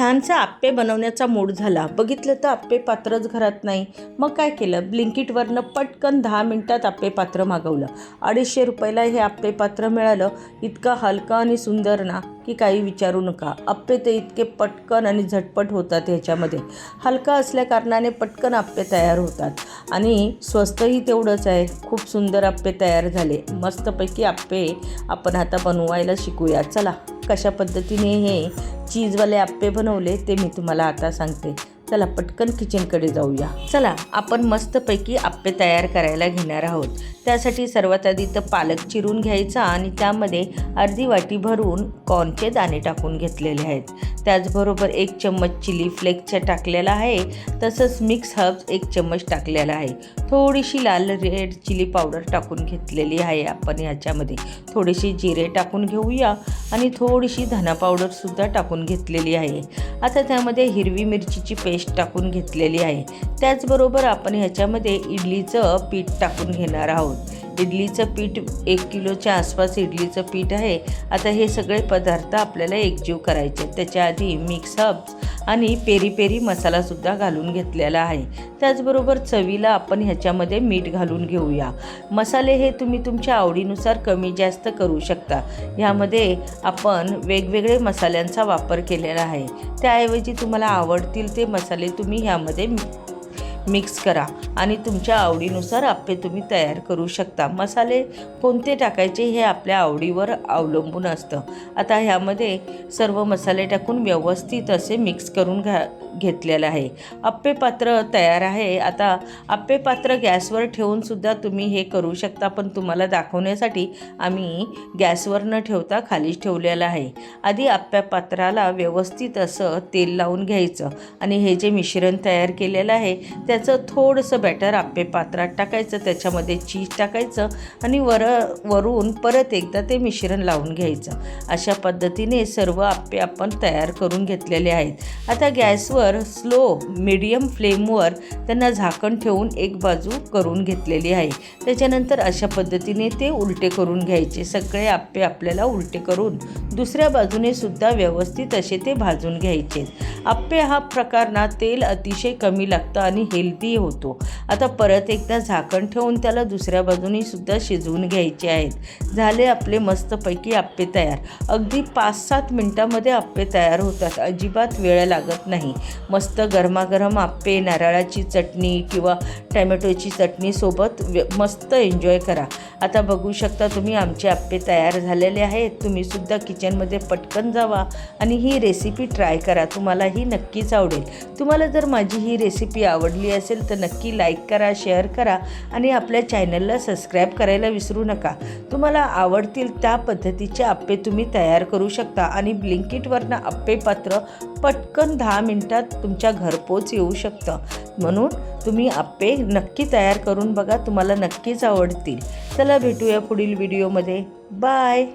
छानसा आप्पे बनवण्याचा मूड झाला. बघितलं तर आप्पे पात्रच घरात नाही. मग काय केलं, ब्लिंकिटवरनं पटकन 10 मिनिटात आप्पे पात्र मागवलं. 250 रुपयाला हे आप्पे पात्र मिळालं. इतकं हलकं आणि सुंदर ना की काही विचारू नका. आप्पे तर इतके पटकन आणि झटपट होतात. ह्याच्यामध्ये हलका असल्याकारणाने पटकन आप्पे तयार होतात आणि स्वस्तही तेवढंच आहे. खूप सुंदर आप्पे तयार झाले. मस्तपैकी आप्पे आपण आता बनवायला शिकूया. चला, कशा पद्धतीने हे चीजवाले आप्पे बनवले ते मी तुम्हाला आता सांगते. चला पटकन किचनकडे जाऊया. चला, आपण मस्तपैकी आप्पे तयार करायला घेणार आहोत. त्यासाठी सर्वात आधी तर पालक चिरून घ्यायचा आणि त्यामध्ये अर्धी वाटी भरून कॉर्नचे दाणे टाकून घेतलेले आहेत. त्याचबरोबर 1 चम्मच चिली फ्लेक्सचा टाकलेला आहे. तसंच मिक्स हर्ब्स 1 चम्मच टाकलेला आहे. थोडीशी लाल रेड चिली पावडर टाकून घेतलेली आहे. आपण ह्याच्यामध्ये थोडेसे जिरे टाकून घेऊया आणि थोडीशी धना पावडरसुद्धा टाकून घेतलेली आहे. आता त्यामध्ये हिरवी मिरचीची पेस्ट टाकून घेतलेली आहे. त्याचबरोबर आपण ह्याच्यामध्ये इडलीचं पीठ टाकून घेणार आहोत. इडलीचं पीठ 1 किलोच्या आसपास इडलीचं पीठ आहे. आता हे सगळे पदार्थ आपल्याला एकजीव करायचे. त्याच्या आधी मिक्स हर्ब्स आणि पेरी पेरी मसालासुद्धा घालून घेतलेला आहे. त्याचबरोबर चवीला आपण ह्याच्यामध्ये मीठ घालून घेऊया. मसाले हे तुम्ही तुमच्या आवडीनुसार कमी जास्त करू शकता. ह्यामध्ये आपण वेगवेगळे मसाल्यांचा वापर केलेला आहे. त्याऐवजी तुम्हाला आवडतील ते मसाले तुम्ही ह्यामध्ये मिक्स करा आणि तुमच्या आवडीनुसार आप्पे तुम्ही तयार करू शकता. मसाले कोणते टाकायचे हे आपल्या आवडीवर अवलंबून असतं. आता ह्यामध्ये सर्व मसाले टाकून व्यवस्थित असे मिक्स करून घेतलेलं आहे. आप्पे पात्र तयार आहे. आता आप्पे पात्र गॅसवर ठेवूनसुद्धा तुम्ही हे करू शकता, पण तुम्हाला दाखवण्यासाठी आम्ही गॅसवर न ठेवता खालीच ठेवलेलं आहे. आधी आप्पे पात्राला व्यवस्थित असं तेल लावून घ्यायचं आणि हे जे मिश्रण तयार केलेलं आहे त्याचं थोडंसं बॅटर आप्पे पात्रात टाकायचं. त्याच्यामध्ये चीज टाकायचं आणि वरून परत एकदा ते मिश्रण लावून घ्यायचं. अशा पद्धतीने सर्व आप्पे आपण तयार करून घेतलेले आहेत. आता गॅसवर स्लो मीडियम फ्लेमवर त्यांना झाकण ठेवून एक बाजू करून घेतलेली आहे. त्याच्यानंतर अशा पद्धतीने ते उलटे करून घ्यायचे. सगळे आप्पे आपल्याला उलटे करून दुसऱ्या बाजूने सुद्धा व्यवस्थित असे ते भाजून घ्यायचे. आप्पे हा प्रकार ना तेल अतिशय कमी लागतं आणि हेल्दी होतो. आता परत एकदा झाकण ठेवून त्याला दुसऱ्या बाजूने सुद्धा शिजवून घ्यायचे आहेत. झाले आपले मस्तपैकी आप्पे तयार. अगदी 5-7 मिनटामध्ये आप्पे तयार होतात. अजिबात वेळ लागत नाही. मस्त गरमागरम आप्पे नारळाची चटणी किंवा टॅमॅटोची चटणी सोबत मस्त एन्जॉय करा. आता बघू शकता तुम्ही आमचे आप्पे तयार झालेले आहेत. तुम्हीसुद्धा किचनमध्ये पटकन जावा आणि ही रेसिपी ट्राय करा. तुम्हालाही नक्कीच आवडेल. तुम्हाला जर माझी ही रेसिपी आवडली असेल तर नक्की लाईक करा, शेअर करा आणि आपल्या चॅनलला सबस्क्राईब करायला विसरू नका. तुम्हाला आवडतील त्या पद्धतीचे आप्पे तुम्ही तयार करू शकता आणि ब्लिंकिटवरनं आप्पे पात्र पटकन 10 मिनिटात तुमच्या घरपोच येऊ शकतं. म्हणून तुम्ही आप्पे नक्की तयार करून बघा. तुम्हाला नक्कीच आवडतील. चला भेटूया पुढील व्हिडिओमध्ये. बाय.